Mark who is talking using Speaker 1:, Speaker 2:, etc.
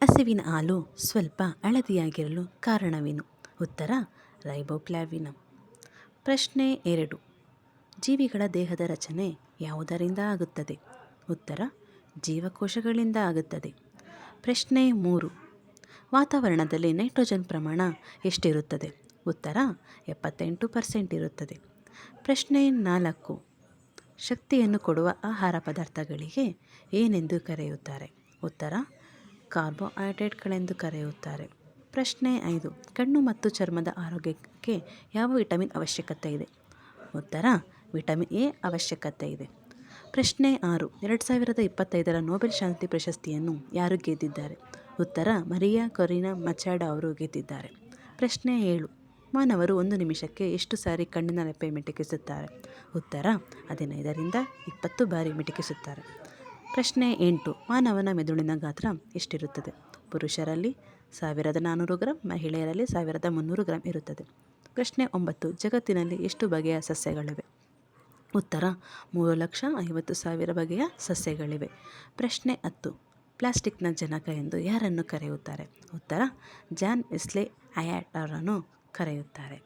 Speaker 1: ಹಸುವಿನ ಹಾಲು ಸ್ವಲ್ಪ ಹಳದಿಯಾಗಿರಲು ಕಾರಣವೇನು? ಉತ್ತರ ರೈಬೋಫ್ಲಾವಿನ್. ಪ್ರಶ್ನೆ 2. ಜೀವಿಗಳ ದೇಹದ ರಚನೆ ಯಾವುದರಿಂದ ಆಗುತ್ತದೆ? ಉತ್ತರ ಜೀವಕೋಶಗಳಿಂದ ಆಗುತ್ತದೆ. ಪ್ರಶ್ನೆ 3. ವಾತಾವರಣದಲ್ಲಿ ನೈಟ್ರೋಜನ್ ಪ್ರಮಾಣ ಎಷ್ಟಿರುತ್ತದೆ? ಉತ್ತರ 78% ಇರುತ್ತದೆ. ಪ್ರಶ್ನೆ 4. ಶಕ್ತಿಯನ್ನು ಕೊಡುವ ಆಹಾರ ಪದಾರ್ಥಗಳಿಗೆ ಏನೆಂದು ಕರೆಯುತ್ತಾರೆ? ಉತ್ತರ ಕಾರ್ಬೋಹೈಡ್ರೇಟ್ಗಳೆಂದು ಕರೆಯುತ್ತಾರೆ. ಪ್ರಶ್ನೆ 5. ಕಣ್ಣು ಮತ್ತು ಚರ್ಮದ ಆರೋಗ್ಯಕ್ಕೆ ಯಾವ ವಿಟಮಿನ್ ಅವಶ್ಯಕತೆ ಇದೆ? ಉತ್ತರ ವಿಟಮಿನ್ ಎ ಅವಶ್ಯಕತೆ ಇದೆ. ಪ್ರಶ್ನೆ 6. 2025ರ ನೊಬೆಲ್ ಶಾಂತಿ ಪ್ರಶಸ್ತಿಯನ್ನು ಯಾರು ಗೆದ್ದಿದ್ದಾರೆ? ಉತ್ತರ ಮರಿಯಾ ಕೊರಿನಾ ಮಚಾಡೊ ಅವರು ಗೆದ್ದಿದ್ದಾರೆ. ಪ್ರಶ್ನೆ 7. ಮಾನವರು ಒಂದು ನಿಮಿಷಕ್ಕೆ ಎಷ್ಟು ಸಾರಿ ಕಣ್ಣಿನ ರೆಪ್ಪೆ ಮಿಟುಕಿಸುತ್ತಾರೆ? ಉತ್ತರ 15ರಿಂದ 20 ಬಾರಿ ಮಿಟುಕಿಸುತ್ತಾರೆ. ಪ್ರಶ್ನೆ 8. ಮಾನವನ ಮೆದುಳಿನ ಗಾತ್ರ ಎಷ್ಟಿರುತ್ತದೆ? ಪುರುಷರಲ್ಲಿ 1400 ಗ್ರಾಂ, ಮಹಿಳೆಯರಲ್ಲಿ 1300 ಗ್ರಾಂ ಇರುತ್ತದೆ. ಪ್ರಶ್ನೆ 9. ಜಗತ್ತಿನಲ್ಲಿ ಎಷ್ಟು ಬಗೆಯ ಸಸ್ಯಗಳಿವೆ? ಉತ್ತರ 3,50,000 ಬಗೆಯ ಸಸ್ಯಗಳಿವೆ. ಪ್ರಶ್ನೆ 10. ಪ್ಲಾಸ್ಟಿಕ್ನ ಜನಕ ಎಂದು ಯಾರನ್ನು ಕರೆಯುತ್ತಾರೆ? ಉತ್ತರ ಜಾನ್ ವೆಸ್ಲಿ ಹ್ಯಾಟ್ ಅವರನ್ನು ಕರೆಯುತ್ತಾರೆ.